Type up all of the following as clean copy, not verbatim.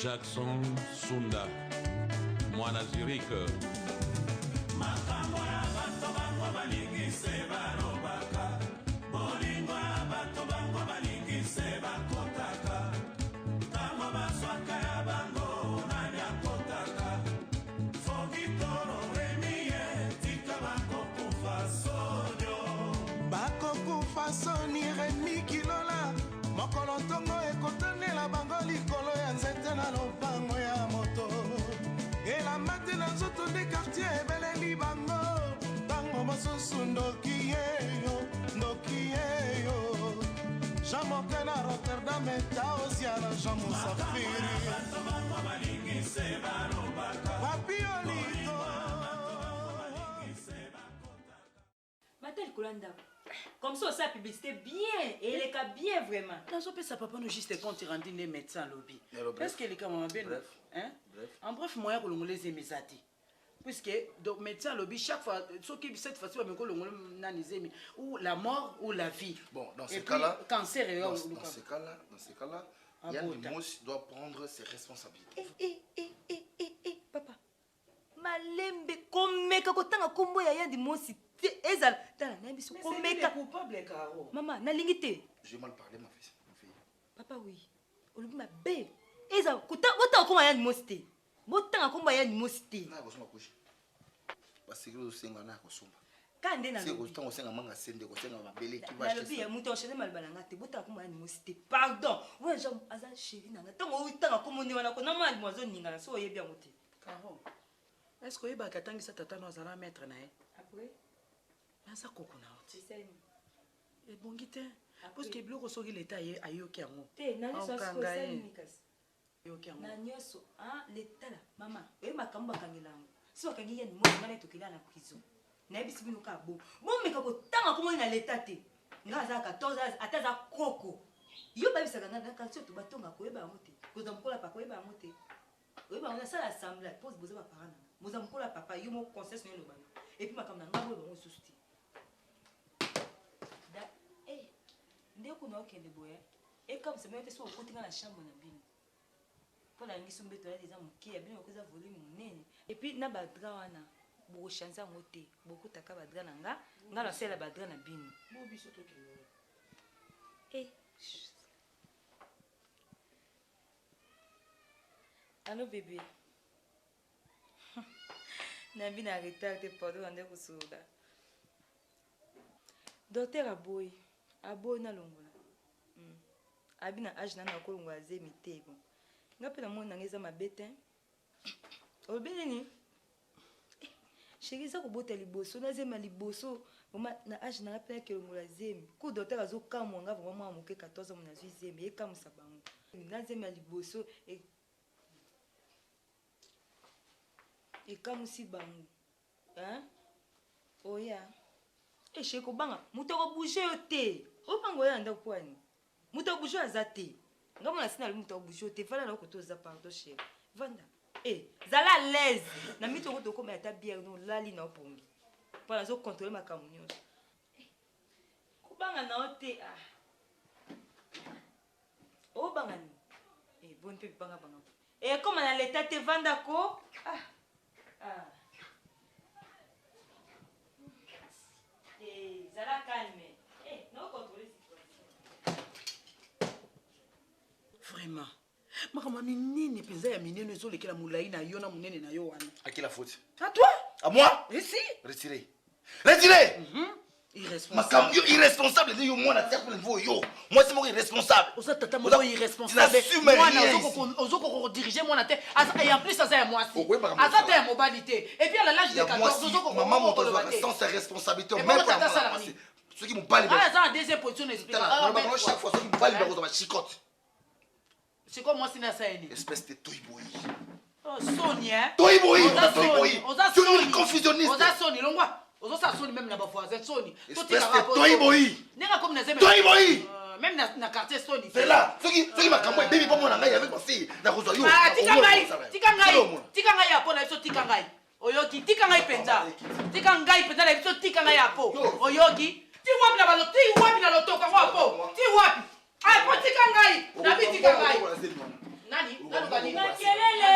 Jackson Sunda, Mwana Zurich. Makambo ya bato bango balingise balobaka, bolingo ya bato bango balingise bakotaka, ntango baswaka ya bango nani akotaka, Fogitoro Remie tika bakokufa sonyo. Bakokufa soni Remi Kilola, mokolo ntongo ekotanela bango likolo ya nzete na lopango ya moto. Elamba te na nzoto nde quartier ebeleli bango, ntango mosusu ndoki yeyo Jean Moke na Rotterdam eta ozia na Jean Musafiri. Papi Oliko Matel Kolanda, comme ça, ça publicité bien, et les cas bien vraiment. Dans ce pays, ça papa nous juste compte rendu les médecins lobby. Est-ce que les cas m'ont bien? Bref. Hein? En bref, moi, je vais les aimer. Puisque, donc, médecin lobby, chaque fois, ce qui cette fois-ci, on va ou la mort ou la vie. Bon, dans ces cas-là, cancer et dans ces cas-là, Yann Limos doit prendre ses responsabilités. Papa. Malembe, komeka kotanga kombo ya Yann Limos. Ezal, tala, n'abiso komeka. Coupable, Caro. Maman, na lingité. J'ai mal parlé, ma fille. Papa, oui. Olobi ma belle. Ezal, kota komba Yann Limos te. Botanga komba Yann Limos te. Na kosoma kushi. Basikiro senga na kosoma. Kande na. C'est ko senga manga sende ko senga mabele ki ba. Na lobi ya muto enchaîner malbalanga te. Botanga komba Yann Limos te. Pardon. Ouais, genre azal chéri nanga. Tango utanga kombo ni wana ko na mal mozo ninga so yebi ya mote. Caro. Est-ce que vous avez ça tata nous allons mettre na? Après. Ça kokona. Tu sais. Et bon guité. Parce que bloko soki l'état ayoki yango. Te na so so ça nikas. Yoki yango. Na nyoso ah l'état là maman. E makambo kangelango. Si wakangi ya ni mo ngana tokila na prison. Na bisi bino ka bo. Mo meka ko tanga ko na l'état te. Nga za 14 ataza koko. Yo ba bisa ngana ka tso to batonga ko eba mote. Ko za mkola pa ko eba mote. Ko eba na sala assemblée pose boza ba parana. Moza mkola papa yo mo conseil no lo ba. Et puis makambo na ngabo ba mo susuti. Ndeko kuna okende boye et comme c'est même so okotinga na chambre na bino pour la ngiso mbeto ya des amuki ya bino koza volume munene et puis na badra wana bo chanza ngote boko taka badra na nga na sela badra na bino Bo biso to kilo. Allô bébé. Na bina retard te pardon ndeko soda. Docteur Aboy na longola. Abina age na kolongola zemi te bon. Ngape na mona ngeza mabete. Obele ni. Chérie ça ko bota liboso na zema liboso. Mama na age na pe ke longola zemi. Ku docteur azo kamwa nga vraiment amuke 14 mona zwi zemi e kamusa bango. Na zema liboso e kamusi bango. Hein? Oya. Sheko banga muto ko bouger yo te. O bango ya nda kwani. Muto bouger azate. Ngamo na sina muto bouger te fala na ko to za pardon chérie. Vanda. Zala à l'aise. Na mito ko to ko ma ta bière no lali na opongi. Para zo contrôler ma kamunyo. Ko banga na ote O banga ni. Bonne pe banga. Comme na l'état te vanda ko. Zala calme. Non contrôler situation. Vraiment. Makambo nini penza ya minene zo lekela mulai na yo na munene na yo wana. À qui la faute? À toi? À moi? Ici? Retirez. Irresponsable. Irresponsable de yo moi na terre pour niveau yo. Moi c'est moi irresponsable. Oza tata moi irresponsable. Moi na ozoko diriger moi na terre et en plus ça c'est moi aussi. Asa ta mobilité. Et puis à l'âge de 14 ozoko maman mon sans sa responsabilité même pas. Ceux qui m'ont pas libéré. Ah ça en deuxième position explique. Chaque fois ceux qui m'ont pas libéré dans ma chicotte. C'est comme moi c'est na ça eni. Espèce de toyboy. Oh Sonia. Toyboy. Tu es confusionniste. Oza Soni longwa. Ozo sa Soni même na ba voisin Soni. Espèce de toyboy. Nega comme na zeme. Toyboy. Même na quartier Soni. C'est là. Ceux qui m'a camoué baby pas moi avec ma fille. Na kozo yo. Tika ngai apo na biso tika ngai. Oyoki tika ngai penza. Tika ngai penza na biso tika ngai apo. Oyoki ti wapi na balo ti wapi na lotoka kwa apo. Ti wapi? Ah, po tika ngai. Na bi tika ngai. Nani? Nani? Makelele,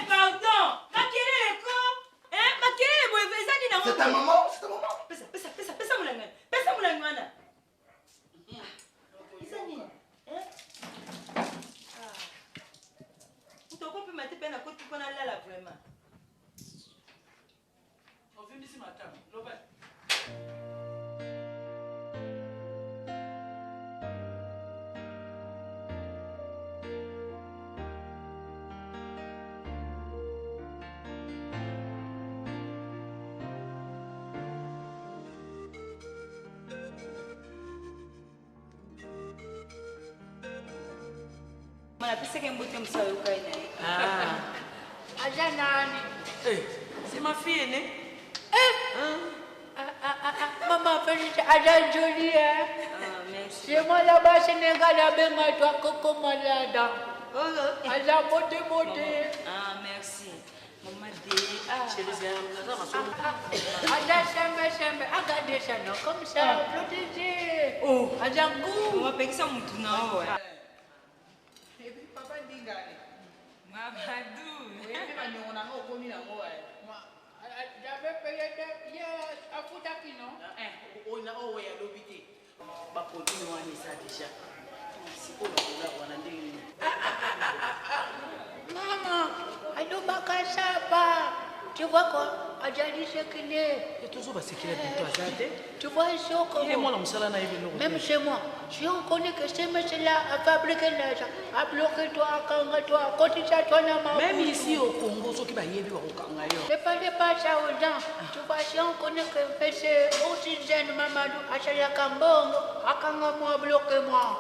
pardon. Makelele ko. Hein? Makelele boy vezani na. C'est ta maman, c'est ta maman. Pesa mulanga. Pesa mulanga wana. Izani. Hein? Utoko pe mate pe na ko tu kona lala vraiment. On vient ici matin. Robert. C'est ma fille, né? Maman, Félix, elle jolie, hein? Merci. C'est moi là-bas, Sénégal, avec toi, Coco Malada. Elle a beauté. Ah, merci. Maman Sembe, regardez ça, non? Comme ça, protégé. Oh, elle a goût. on va payer ça moutouna. Et puis, papa dit, regardez. Mamadou. Oui, mais on a commis la mort. J'avais payé à Foutaki, non? On a envoyé à l'hôpital. Bah, continue à aller ça déjà. C'est pour la Maman, elle ne m'a pas ça. Tu vois quoi? Elle a dit ce qu'il est. Et toujours, c'est qu'il est pour toi, Tu vois, ils sont comme moi, l'homme, ça, là, il même chez moi, si on connaît que ces messieurs-là a fabriqué l'argent, a bloqué toi, a kangé toi, a cotisé toi, même ici au Congo, ceux qui va y avoir au Kangayo. ne parlez pas ça aux gens. Tu vois, si on connaît que c'est aussi jeune, Mamadou, a fait la Kambongo, a kangé moi, bloqué moi.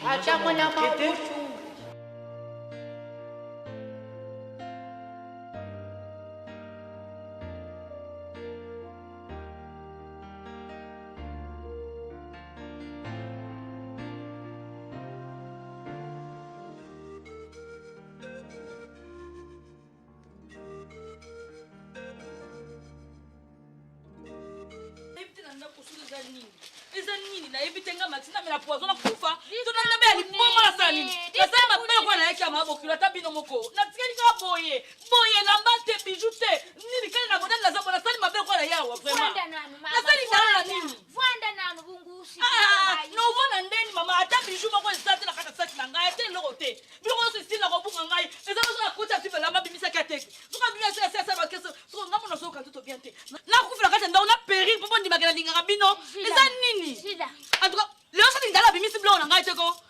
A ça, mon amant, eza nini nayebi te nga maxi namela poison nakufa tona ndabe ya liboma nasala nini nasala mapele kwa nayaki ya mabokilo ata bino moko natikali kaka boye elamba te biju te nini kali na bodani naza bona nasali mapele kwa na yawa vraiment nasali ndala na nini novona ndeni mama ata biju moko eza te na kata saki na ngai ate eloko te biloko nyonso esili na kobunga ngai eza nyonso nakoti ati belamba bimisaki ateki soka bino asiasa bakese soko ngambo nasoyoka nzoto bien te nakufela kati ya ndako na peril mpo ndimaka nalingaka bino eza nini en tout cas lelo soki ndala bimisi biloko na ngai te ko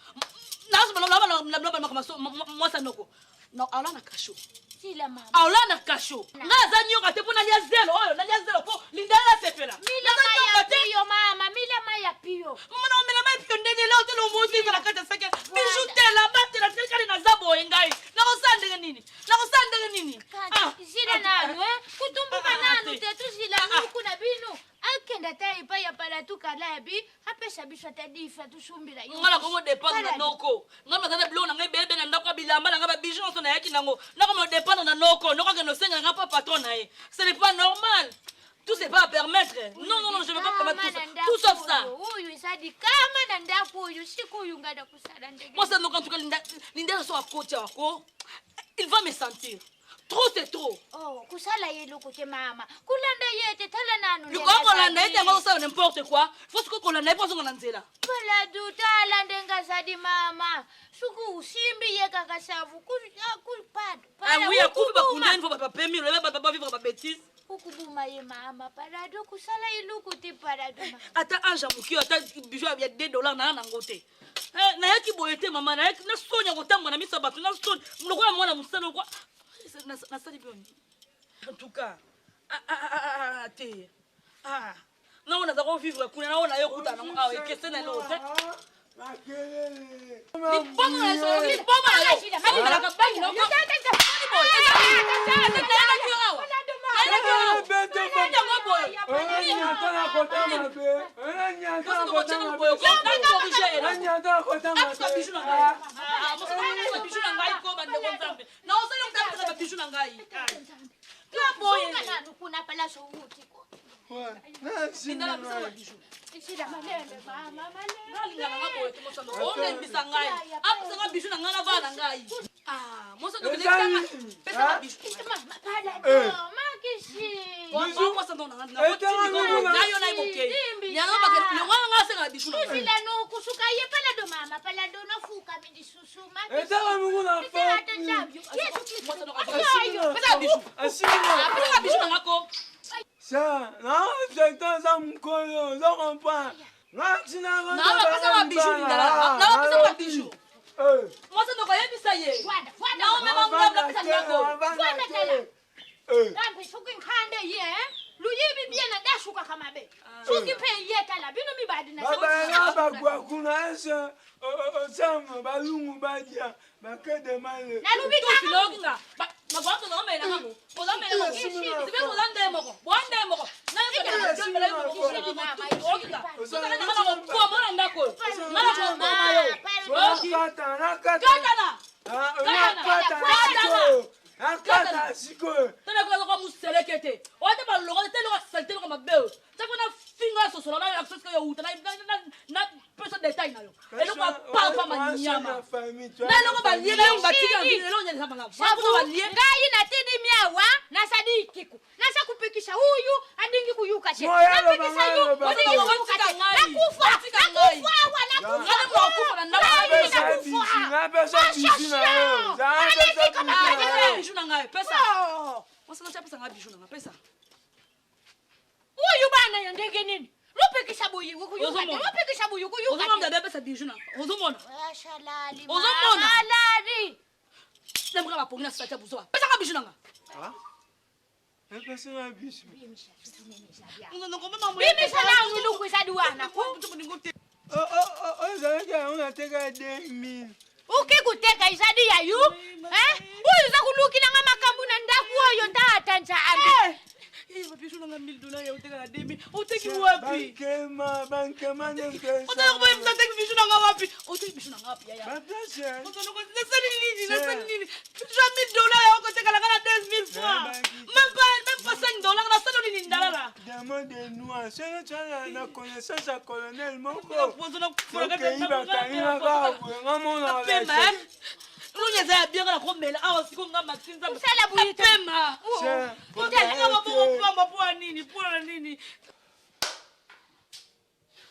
mwasa noko aola na kasho aola na kasho ngai aza nyoka te mpo nalia zelo oyo nalia zelo mpo lindala nasepela mama naomela mai pio ndenge leo te lomotiza na kati ya seke biju te lamba te natelikali naza boye ngai nakosala ndenge nini zila nanu kutumbuka nanu te tuzila nuku na bino akenda ta epai ya palatu kala ya bi apesa biso ata difa tusumbila yo ngala komo dépendre na noko ngama tata biloko na ngai bebe na ndako bilamba na ngai ba bijou nyonso nayaki nango nakomo dépendre na noko akende osenga nga pa patron na ye ce n'est pas normal. Tout c'est pas à permettre. Non, je ne veux pas permettre tout sauf ça. Moi, ça donc en tout cas, Linda soit à côté. Il va me sentir. Trop, c'est trop. Oh, kusala yelo kote mama. Kulanda yete tala nanu. Le quoi kolanda yete ngalo ça n'importe quoi. Faut ce que kolanda pas son nzela. Pala du tala ndenga sadi mama. Suku usimbi yeka kasavu kulpad. Ah oui, à coupe ba kundani faut pas permis, le même pas vivre ba bêtise. Ukubuma ye mama parado kusala yelo kote parado. Ata anja mukio ata bijou ya $2 na ngote. Na yaki boyete mama na yaki na sonya kotambo na misa batu na sonya. Mloko mwana musana kwa nasali bien. En tout cas, non, on a d'abord vivre on a eu kuta na awe kese na lote. Ah, moi ça donc pesa ma bicho. Palado, makishi. Moi ça donc na yo na iboke. Nyanga ba ke nganga senga bicho na. Sila no kusuka ye palado mama, palado na fuka midi susu makishi. Etaka mungu na Yesu Kristo. Moi ça donc pesa bicho. Pesa bicho na ngako. Ça, non, c'est un zamkolo, ça comprend. Non, tu n'as pas Na pesa ma bicho ni dala. Na pesa ma bicho. Moi ça donc yebisa ye. Voilà, Na o mema ngula pesa ngako. voilà tala. Kambe shukin khande ye. Luyibi bien na dashuka kama be. Shuki pe ye tala bino mi badi na Baba ba kwa kuna esa osama balungu badia bakede male. Na lubi To filoginga. Magwato no mena ngako. Ola mena ngako. Sibe ola ndemo ko. Bonde mo ko. Na yo kana jambele mo ko. Oginga. Sasa na ngana ko kwa mona ndako. Mara ko mama yo. Nakata, nakata. Kakana. Nakata siko. Tana ko ko muselekete. O te ba logo te logo salte ko mabeo. Ta ko na finga so so na la so yo uta na pesa detail na yo. Elo ko pa manyama. Na logo ba liye na ba tika elo nya sama ngabo. Ba ko ba liye. ngai na tidi miawa na sadikiku. Na sakupikisha huyu adingi kuyuka she. Moya Na pikisha lo huyu banga adingi lo kuyuka she. banga lo. Nakufa. Ngana mo ko na na. Bicho na ngai pesa. Wasa na pesa ngai bicho na ngai pesa. Huyu bana ya ndege nini? Lupikisha buyu kuyuka. Lupikisha buyu kuyuka. Ozomona mda pesa bicho na. Ozomona. Shalali. Ozomona. Halali. Lemka ba pongina sa tya buzo. Pesa ngai bicho na ngai. Ah? Epesa na bicho. Ngono ko mama mo. Mimi sana unilungwisa duwana. Ozalaka unateka 2000. Ukikuteka izadi ya yu? Huyu za kulukila nga makambu na ndaku oyo tata nzambi. Bicho na ngai $1000 ya uteka na demi. Uteki wapi? Bankema nyemkesa. Otaka kwa mtaki bicho na ngai wapi? Uteki bicho na ngai wapi ya? Batasha. Ngono ko nasani nini? Bicho $1000 ya uteka la kana 10000 francs. Même pas $5 na salo nini ndalala. Diamant de noix. C'est le chana na connaissance à colonel Moko. Pozo fura ka Iba kanina ka ngamona pema. Unyeza ya bien na komela awa siko nga maxinza. Usala buyito. Pema. Utaka kama bongo pamba pour nini? Pour nini?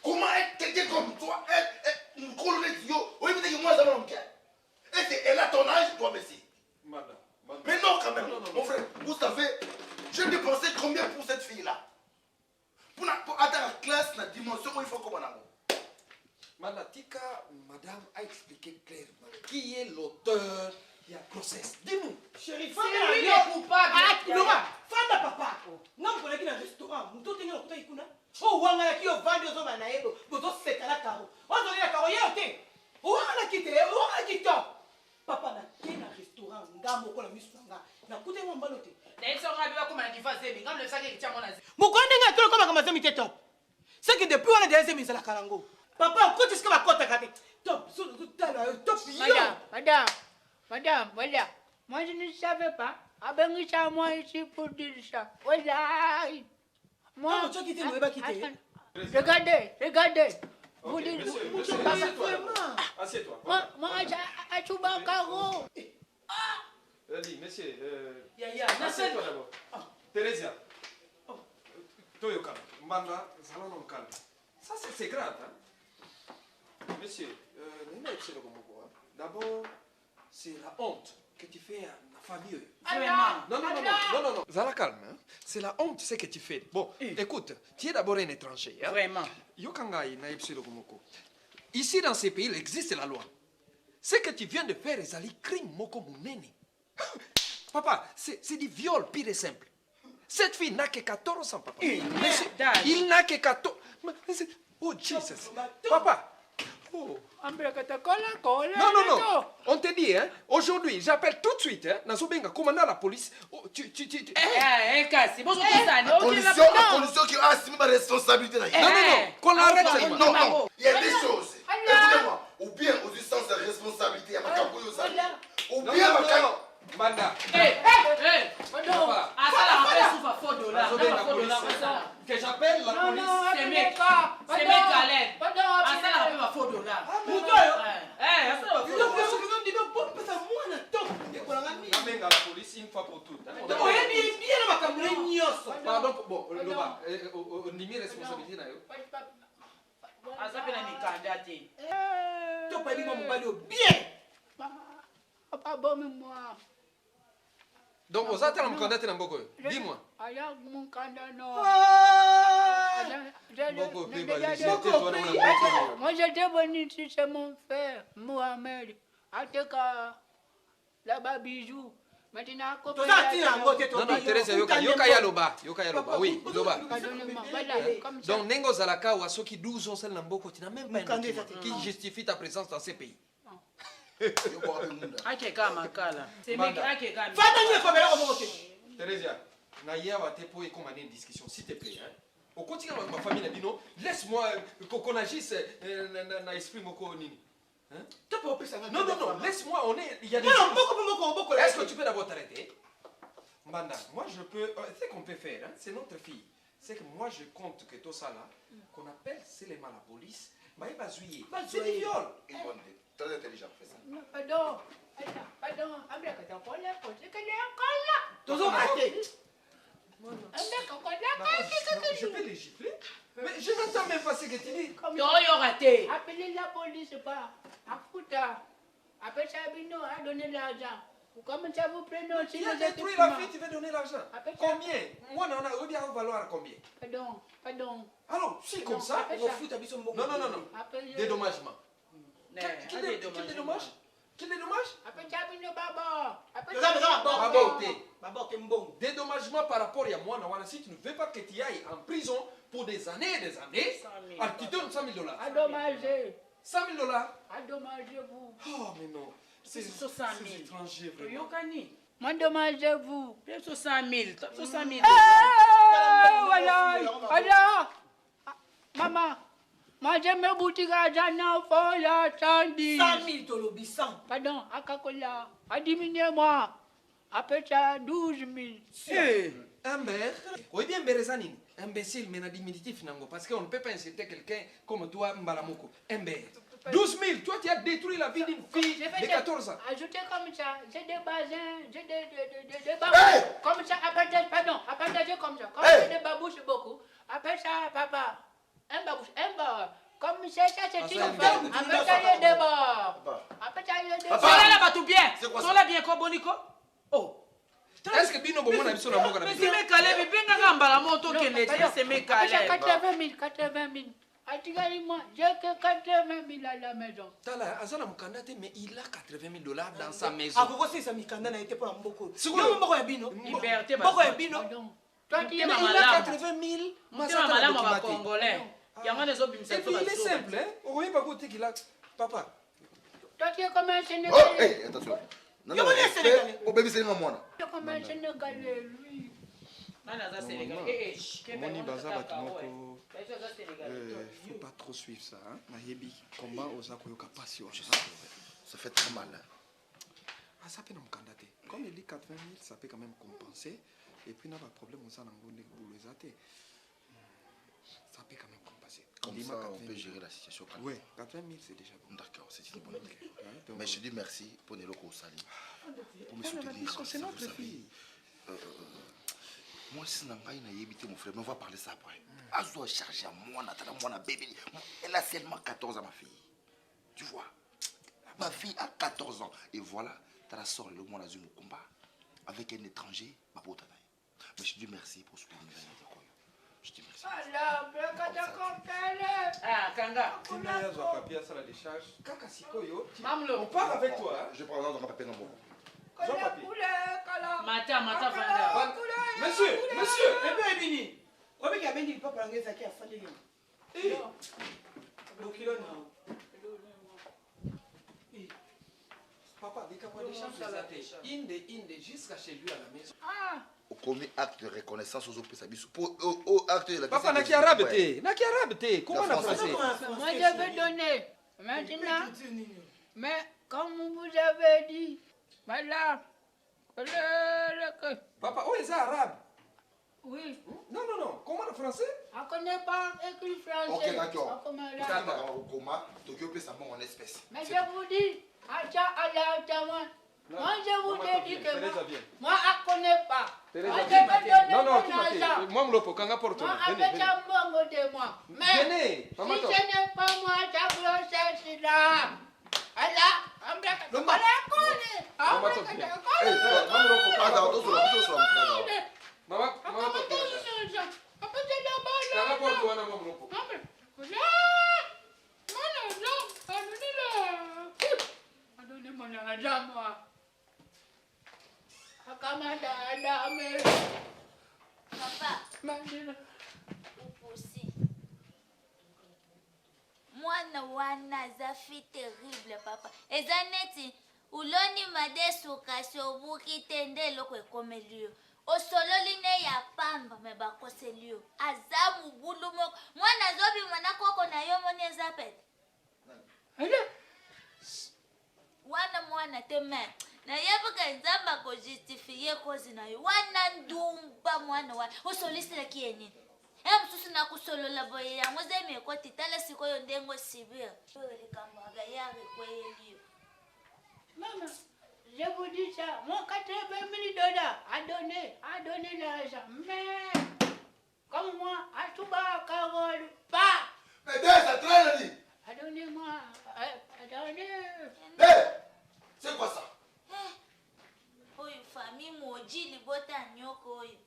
Comment est quelqu'un comme toi, une colonelle, oui, mais que moi, ça va me faire. Elle a ton âge, toi, Messi. Madame. Mais non, quand même, mon frère, vous savez, j'ai dépensé combien pour cette fille-là? Pour atteindre la classe, la dimension où il faut qu'on a. Manatika, madame a expliqué clairement qui est l'auteur de la grossesse. Dis-nous. Chérie, c'est lui le coupable. Laura, fanda papa. Non, pour aller dans un restaurant, nous tous tenons le kuna. Oh, wanga qui au vendre aux hommes naïbo, bozo c'est à la caro. On donne la caro yote. Wanga quitté, wanga quitté. Papa na kena restaurant, ngamo ko la misanga. Na kute mo mbalote. Na yeso ngabiwa kuma na divorce mi, ngam le sake kitia mona. Mukonde ngato kama kama zemi top. C'est que depuis on a des amis la karango. Papa, quand est-ce que va côté kate? Top, sur le top. Madame, voilà. Moi, je ne savais pas. Abengisha moi ici pour dire ça. Voilà. Moi, tu as quitté, vous n'avez pas quitté. Regardez. Vous dites, Assieds-toi. moi, à Chubacaro. Dis, monsieur, Yaya, assieds-toi d'abord. Thérèse, Toyoka, Manda, salon calme. Ça, c'est grave, hein? Monsieur, d'abord, c'est la honte que tu fais à la famille. Non. Zala calme, hein? C'est la honte, ce que tu fais. Bon, écoute, tu es d'abord un étranger. Hein? Vraiment. Ici, dans ces pays, il existe la loi. Ce que tu viens de faire est un crime, Moko Mouneni. Papa, c'est du viol pire et simple. Cette fille n'a que 14 ans, papa. Il n'a que 14... Oh, Jesus. Papa. Oh. Non. On te dit, hein. Aujourd'hui, j'appelle tout de suite, hein. Nazobenga, commandant la police. Oh, Kasi, bonjour À condition qu'il assume ma responsabilité. Non. Qu'on arrête seulement. Non. Il y a des choses. Écoutez-moi. Ou bien aux instances de responsabilité, à ma campouille aux amis. Ou bien à ma Manda. Papa. Asala rappelle sous fa $4. Que j'appelle la police. C'est mec Caleb. Asala rappelle ma $4. Mutoyo. Asala Il a fait ce que nous disons pour pesa moi na top. Pardon, bon, Loba, on n'y met responsabilité. Papa, bon, moi. Donc, vous attendez mon candidat dans beaucoup. Dis-moi. Mon candidat, non. Moi, j'étais venu ici chez mon frère, Mohamed. Ateka, là-bas, bijou. Maintenant, non, Thérèse, Yokaya Loba, oui, Loba. Donc, Nengo Zalaka ou Asoki 12 ans, c'est l'amboko, tu n'as même pas un document qui justifie ta présence dans ces pays. Thérèse, Naya va te poser comme une discussion, s'il te plaît. Au quotidien, ma famille, laisse-moi qu'on agisse dans l'esprit Moko Nini. Non, laisse-moi, il y a des choses. Est-ce que tu peux d'abord t'arrêter? Mbanda, moi je peux, c'est qu'on peut faire, c'est notre fille. C'est que moi je compte que tout ça là, qu'on appelle seulement la police, mais il va jouer. C'est du viol. Très intelligent, fais ça. Pardon, je peux les gifler, mais je n'entends même pas ce que tu dis. Appelez la police, pas. Akuta. Appelez Chabino à donner l'argent. Comment ça vous prenez aussi? Tu as détruit la fille, tu veux donner l'argent. Combien? Moi, on a bien valoir combien? Pardon. Alors, si comme ça, on fout à bisson. Non. Dédommagement. Quel dédommage? Appelez Chabino Baba. Dédommagement par rapport à moi, si tu ne veux pas que tu ailles en prison pour des années et des années, alors tu donnes $100 000. Adommagé. $100 000. Adommagez-vous. Oh, mais non. C'est étranger, vraiment. Moi, dommagez-vous. 60 000. Voilà. Maman. Moi, j'ai mes boutiques à Jana, Foya, Chandy. 100 000, Tolobi, 100. Pardon, à Kakola. À diminuer-moi. Après ça, 12 000. Amber, oui bien Berezanine, imbécile, mais n'a diminutif nango, parce qu'on ne peut pas insulter quelqu'un comme toi, Mbalamoko. Amber, 12 000, toi tu as détruit la vie d'une fille de 14 ans. Ajoutez comme ça, j'ai des bazins, j'ai des babouches. Comme ça, appâtagez comme ça. Comme j'ai des babouches beaucoup. Après ça, papa, un babouche, un bar. Comme ça, c'est une femme. Après ça, il y a des bars. Après ça, il y a des bars. Sola là, tout bien. Sola bien, quoi, Bonico? Oh. Est-ce que Bino Bomona a sur la moque? Mais c'est mes calés, mais bien qu'on va la moto qui est c'est mes calés. 80 000. Moi, j'ai que 80 000 à la maison. Tala, Azana Mukandate, mais il a $80 000 dans sa maison. Ah, pourquoi c'est ça, Mikanda n'a été pour un beaucoup? C'est quoi? Non, pourquoi Bino? Liberté, pourquoi Bino? Toi, tu es il a 80 000. Moi, c'est madame, on va congolais. Il y a des autres qui et puis il est simple, hein? Vous voyez pas côté qu'il a. Papa. Toi, tu es comme un Sénégalais. Oh, hé, attention. Non, Sénégalais. Oh, bébé, c'est moi. Tu es comme un Sénégalais, lui. Moni Baza Batumoko. Faut pas trop suivre ça. Nayebi, combat aux Akoyoka passion. Ça fait très mal. Ah, ça peut nous candidater. Comme il dit 80 000, ça peut quand même compenser. Et puis, il n'y a pas de problème, on s'en a pour les athées. Ça peut quand même compenser. Comme ça, on peut gérer la situation. Oui, 80 000, c'est déjà bon. D'accord, c'est une bonne idée. Mais je dis merci pour les locaux au Sali. Pour me soutenir. C'est notre fille. Moi, si je n'ai évité mon frère, mais on va parler ça après. Elle doit charger à moi, mon bébé. Elle a seulement 14 ans, ma fille. Tu vois? Ma fille a 14 ans. Et voilà, tu as la soeur, le monde a eu mon combat avec un étranger, ma pote. Mais je dis merci pour ce que vous avez dit. Je dis merci. Alors, ah, Kanga. Tu n'as pas de papier à ça la décharge. Kaka Sikoyo, on part avec toi. Je prends un papier dans mon Mata, Fanda. Monsieur. Eh bien, Bini. Comment il y a bien dit papa l'anglais qui a fait des lignes? Papa, des capois des champs, Inde, jusqu'à chez lui à la maison. Ah. Au commis acte de reconnaissance aux autres pays. Pour acte de la Papa, n'a qu'à arabe, comment on a français? Moi, je vais donner. Maintenant, mais comme vous avez dit, voilà. Papa, où est arabe? Oui. Non. Comment en français? On ne connaît pas écrit français. Ok, d'accord. En espèce. Mais je vous dis, moi je vous ai dit que moi je ne connais pas. Non, non, moi, me l'oppo, quand porte. Venez. Venez, maman. Si ce n'est pas moi, ta grossesse est là. Allah, Le mat. Maman, Papa, upusi. Mwana wana zafi terrible papa. Eza neti uloni madesuka sobuki tende loko ekomeliyo. Osololi ne ya pamba me bakoseliyo. Azamu bulumo. Mwana zobi mwana koko na yo moni ezapet. Mwana teme. Na yebuka nzamba ko justifie kozi na yo. Wana ndumba mwana. Osolisela kieni. Msusu na kusolola boye yango zeme ko titala sikoyo ndengo sibia. Pele kamaga yari kweliyo. Maman, je vous dis ça, mon 80 000 dollars a donné l'argent. Mais, comme moi, à Touba, Carole, pas. Mais ça traîne, dit. Donnez-moi, donnez. C'est quoi ça? Oyo famille moji libota nyoko oyo.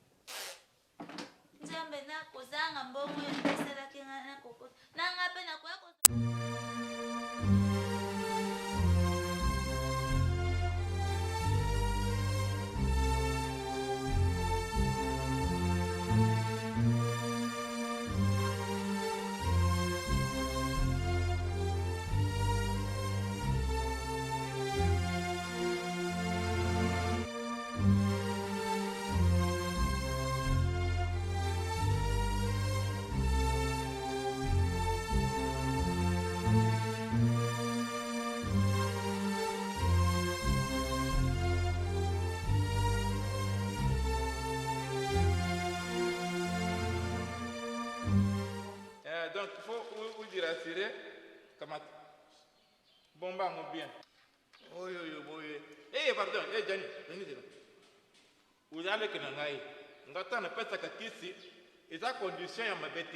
Nzambe na kozanga mbongo yesela kinga na koko. Nanga pe na kwa Donc, il faut vous dire assurer, comme bon, bah, bien. Oui. Eh, pardon, Johnny. Vous allez que nous aille. Nous attendons pas ça ici. Et sa condition est ma bête.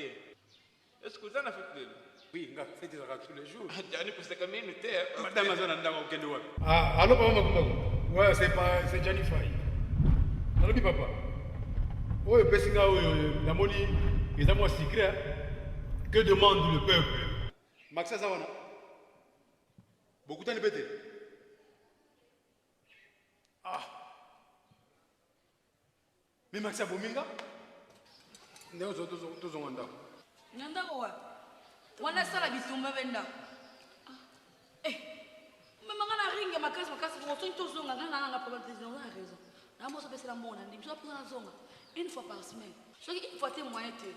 Est-ce que vous en avez fait? Oui, on a fait des arrêts tous les jours. Johnny, pour ce que minute. Madame Azana Ndao Kendoa. Ah, allô, papa Makumbaku. Ouais, c'est Johnny Fay. Allô, papa. Oui, Pessinga, la monnaie, les amours secrets. Que demande le peuple? Maxa Zawana. Beaucoup de temps de Ah. Mais Maxa Bominga? Nous tous en andam. Nyanda kwa. Wana sala bitumba benda. Mama ngana ringa makasi kwa to zonga ngana probabilité zonga raison. Na mo so pesela mona ndi so pesa zonga une fois par semaine. So une fois témoin été.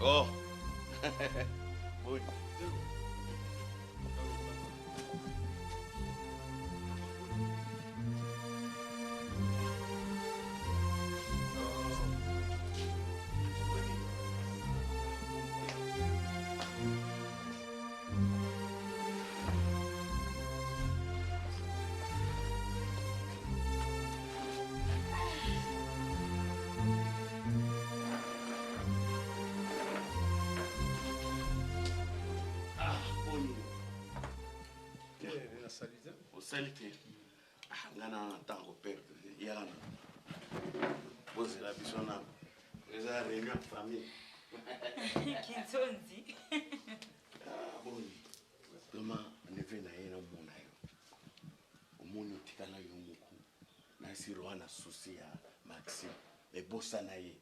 Oh. Bon. Salite. Ngana tango perdre. Yana. Bosi la bisona. Les a réunion de famille. Kintonzi. Bon. Demain, neve na yena mona yo. Omoni tikana yo muku. Na siro ana souci ya Maxime. E bossa na ye.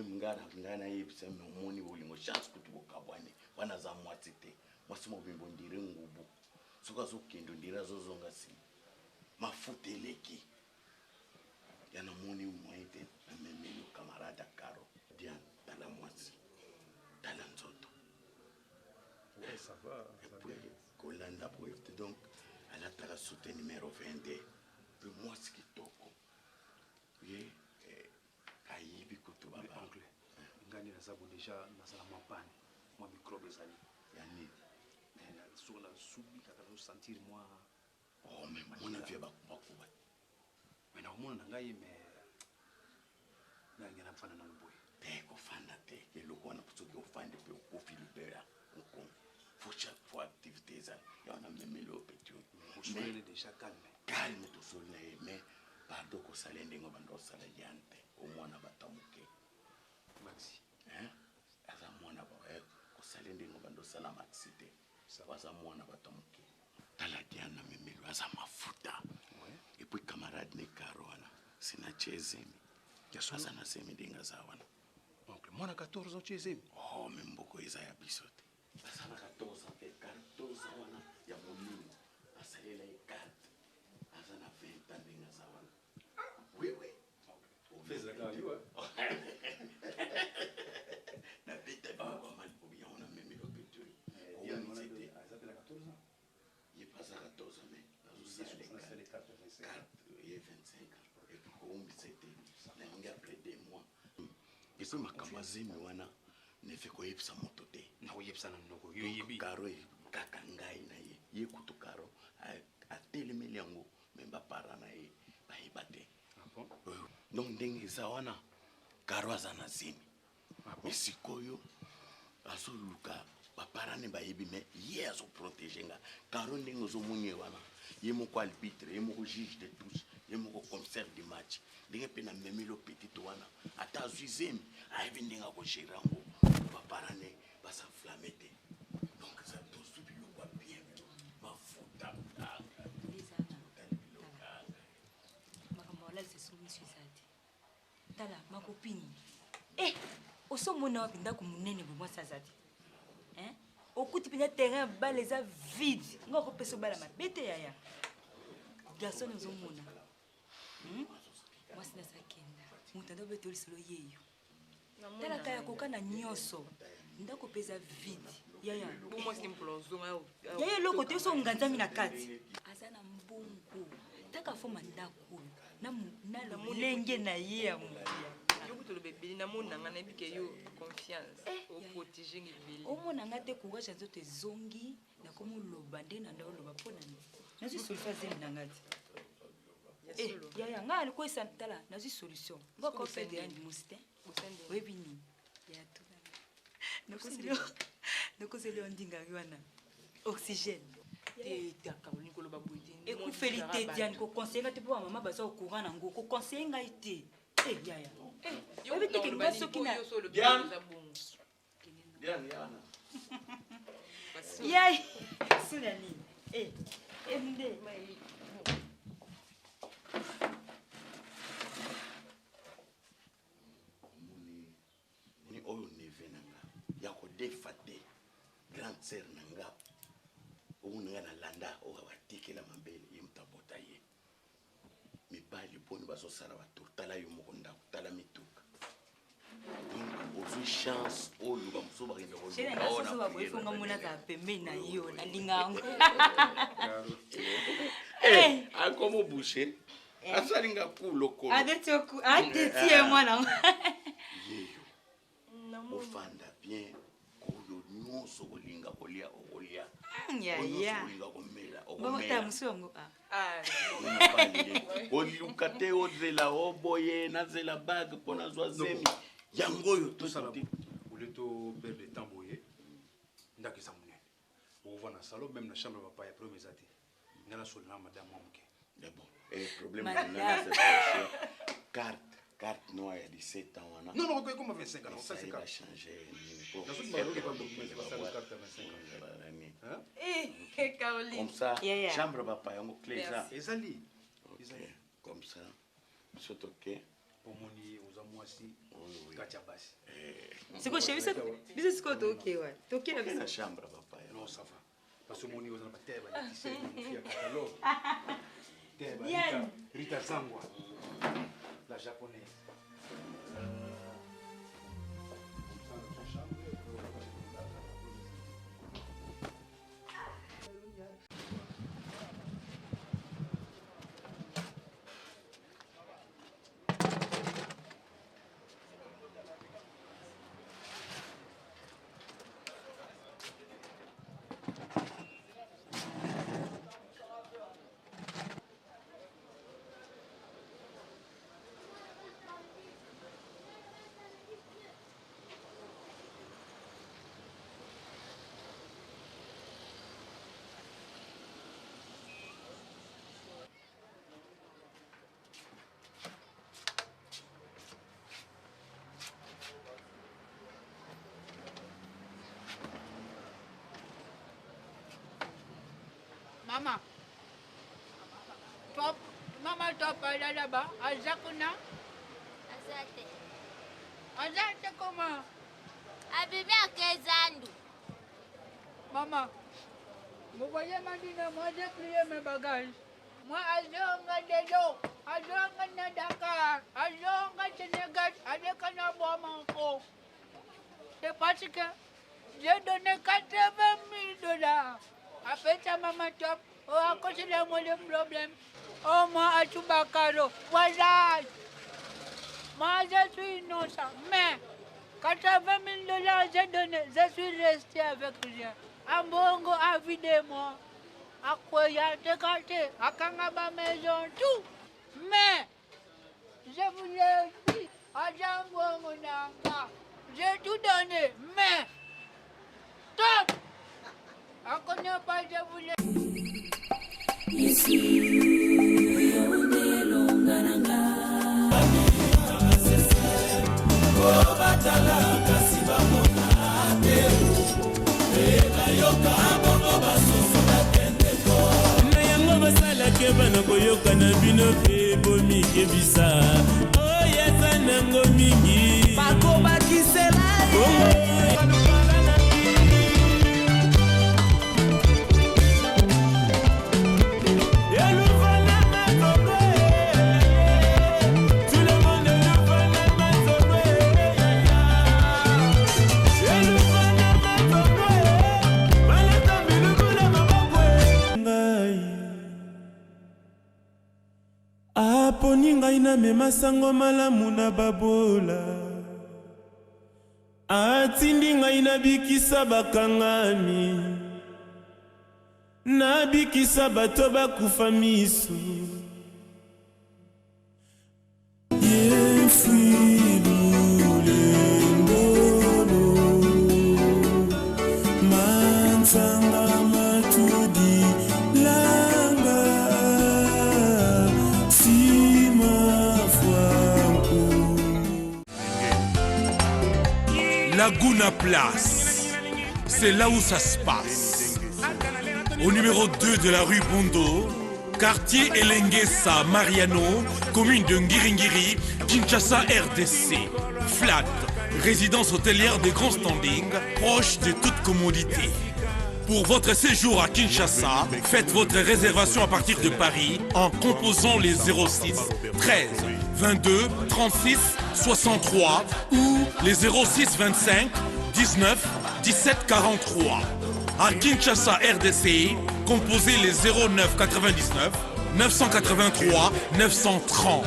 même ngana yebisa me omoni bolingo chance kutu bokabwane wana za mwati te mwasi mobimbo ndire ngubu soka zokendo ndira zozonga si mafuta eleki yana moni moite na memelo camarade Caro Diane tala mwasi tala nzoto ça va Kolanda Poefte donc elle a tala sauté numéro 22 le mwasi kitoko ye ayibi kutu baba oncle ngani na sabu déjà na sala mapane moi microbe ezali yani sur la subi kaka zo sentir moi oh mais mon avis bakuba mais na omona ngai mais na ngena mfana na boy te ko fanda te eloko wana kusoki ofande pe okofi libera nko faut chaque fois activité ça y en a même le petit mais déjà calme to solne mais pardon ko sale ndingo bando sala yante o mwana batamuke maxi aza mwana ba ko sale ndingo bando sala maxi te aza mwana batamuke tala Diana memelo aza mafuta et puis camarade ne Caroana sina chezemi aza na semi dinga za wana oncle mwana 14 ans chezemi oh memboko eza ya bisote aza na 14 ans et 14 wana ya molimo asalela e 4 aza na 20 ans dinga za wana oui fais ça quand you na beta ba mal pour bien on a même le petit il s'appelle 14 ans il passe à 14 ans mais ça les 4 il est 25 ans et puis on c'était na ngi après 2 mois et puis makamazemi wana ne fait ko yepsa moto te na ko yepsa na noko yo yebi Caro kaka ngai na ye kutu Caro a telemeli yango memba para na ye ba ibate donc ndenge za wana Caro azana zimi misikoyo azoluka baparane bayebi me ye azo protéger nga Caro ndenge ozomunye wana ye moko arbitre ye moko juge de tous ye moko commissaire de match ndenge pe na memelo petit wana ata azwizemi ayebi ndenge akogere yango baparane basaflame te donc ça tosubi lokwa bien mafuta makambo wala lisesumisi ezati tala makopini osomona wapi ndako monene bomwasi aza te okuti mpena terrain bale eza vide nga okopesa obala mabete yaya garson ozomona mwasi nasakenda moto anda obeta olisolo yeyo tala kaya koka na nyonso ndako mpe eza vide yaya eloko te oso onganzami na kati aza na mbongo taka foma ndako oyo na molenge na ye ya omonanga te courage nzoto ezongi nakomoloba nde na nda oloba mpo nani nazwi solution azemi nanga te yaya ngai alikoyesa tala nazwi solution ngakopede yandi mosi te oyebi nini nakoseli yo ndingaki wana oxygène ekufeli te diane kokonseye ngai te mpo bamama baza ocourant nango kokonseye ngai te yaya oyebi te kelinga soki na yai suna nini nde ni oyo neve nanga ya kodefa te grande sœur nanga oyo nanga nalanda oyo batikela mabele ye moto abota ye mibali mponi bazosala batour tala yo moko ndako tala mituka donc ozwi chance oyo bamosusu bakende baboyefonga mona azala pembeni na yo nalinga yango akomo bouche asalinga pour lokolo ateti ye mwana ofanda bien oyo nyonso olinga kolia okolia yaya olinga komela ngomotala mosu yango oluka te ozela oboye nazela bage mpo nazwa zemi yango oyo tosala ole to perdre temps boye ndako eza monene okova na salon même na chambre ya papa ya problème eza te nga nasola na madame mwa moke problème carte noire ya 17 ans wana non non comme 25 ans ça c'est carte changer comme ça chambre papa yango clé ça ezali comme ça surtout que omoni oza mwasi katia basi siko chez biso siko toke wa toke na biso chambre papa non ça va parce que omoni oza na bateba ya tise ya catalogue teba Rita Zangwa la japonaise. Mama. Top. Mama top ada là-bas. Azakuna. Azate. Azate comment? Abimi à 15 ans. Maman. Vous voyez maintenant, moi j'ai plié mes bagages. Moi, Azonga Dedo, Azonga Dakar, Azonga Sénégal, Azonga Boamanko. C'est parce que j'ai donné 80 000 $. Après ça, maman top, oh, à cause de moi le problème. Oh, moi, à Chubakaro, voilà. Moi, je suis innocent, mais 80 000 $, j'ai donné, je suis resté avec rien. Ambongo a vidé moi. À quoi y a décanté, à Kangaba maison, tout. Mais, je vous l'ai dit, à Djambongo Nanga, j'ai tout donné, mais, top. À quoi n'y a pas, je vous l'ai dit. na yango basalaki bana koyoka na bino mpe bomikebisa oyo eza nango mingi bakobakisela aponi ngai namema sango malamu na babola atindi ngai nabikisa bakangami nabikisa bato bakufa miso yefilulengolo mansanga matudi langa Laguna Place, c'est là où ça se passe. Au numéro 2 de la rue Bondo, quartier Elengesa Mariano, commune de Ngiringiri, Kinshasa RDC. Flat, résidence hôtelière de grand standing, proche de toute commodité. Pour votre séjour à Kinshasa, faites votre réservation à partir de Paris en composant les 06 13 22 36 63 ou les 06 25 19 17 43. À Kinshasa RDC, composez les 09 99 983 930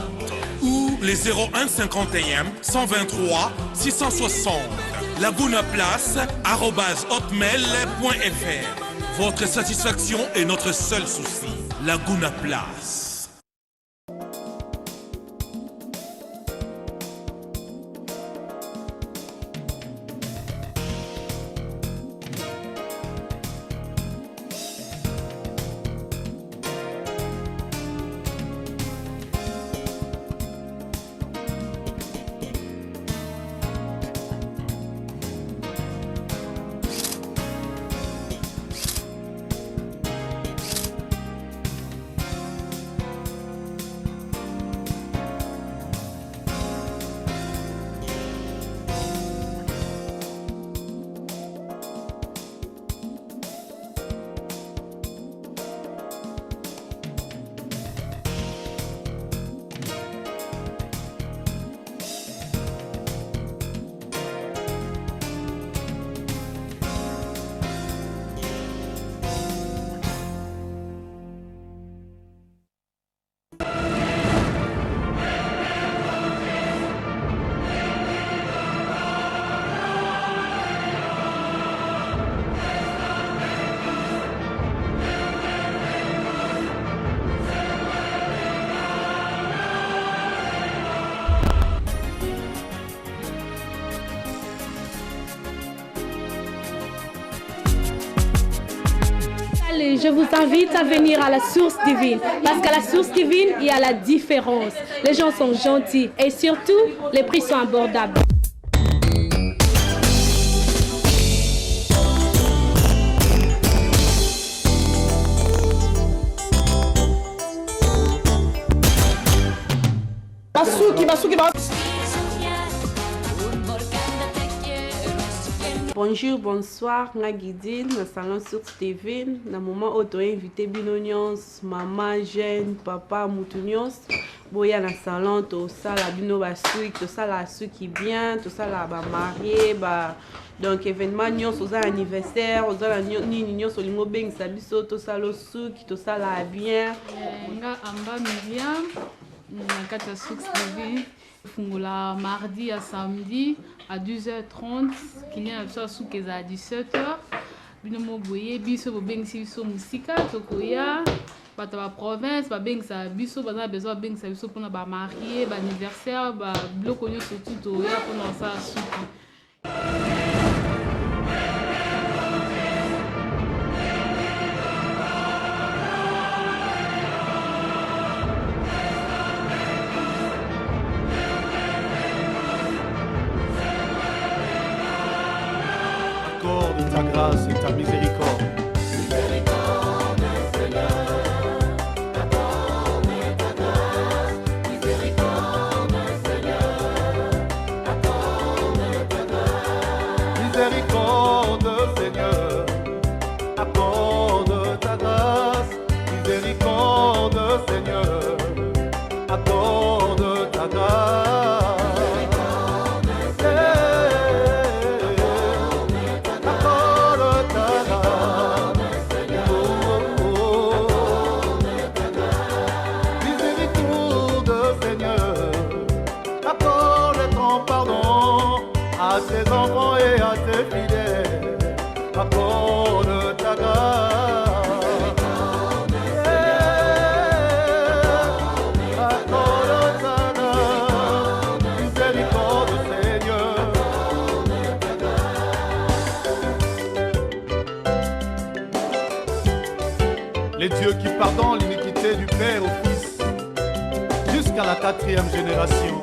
ou les 01 51 123 660. Laguna Place @hotmail.fr. Votre satisfaction est notre seul souci. Laguna Place. Allez, je vous invite à venir à la source divine. Parce qu'à la source divine, il y a la différence. Les gens sont gentils et surtout, les prix sont abordables. Bonjour, bonsoir, na Guidine, na salon sur TV, na moment où tu as invité Binonions, maman, jeune, papa, moutunions, boya na salon, tout ça la bino basuik, tout ça la suki qui bien, tout ça la ba marié, ba donc événement nions aux anniversaire, aux nions au lingo beng sabiso, tout ça le suki, tout ça la bien. Nga amba Myriam, na kata souk TV. Fungula mardi à samedi à 12h30, qui vient à souk à 17h. Binomo boye biso bo beng biso musika tokoya bata ba province ba beng sa biso bana besoin beng sa biso pour ba marié ba anniversaire ba bloko nyo surtout toya pour ça souk. De ta grâce et ta miséricorde. Miséricorde, Seigneur, accorde ta grâce. Miséricorde, Seigneur, accorde ta grâce. Miséricorde, Seigneur, accorde ta grâce. Miséricorde, Seigneur, accorde ta grâce. Tes enfants et à tes fidèles, accorde ta grâce. Accorde ta grâce, miséricorde Seigneur. Les dieux qui pardonnent l'iniquité du Père au Fils, jusqu'à la 4e génération.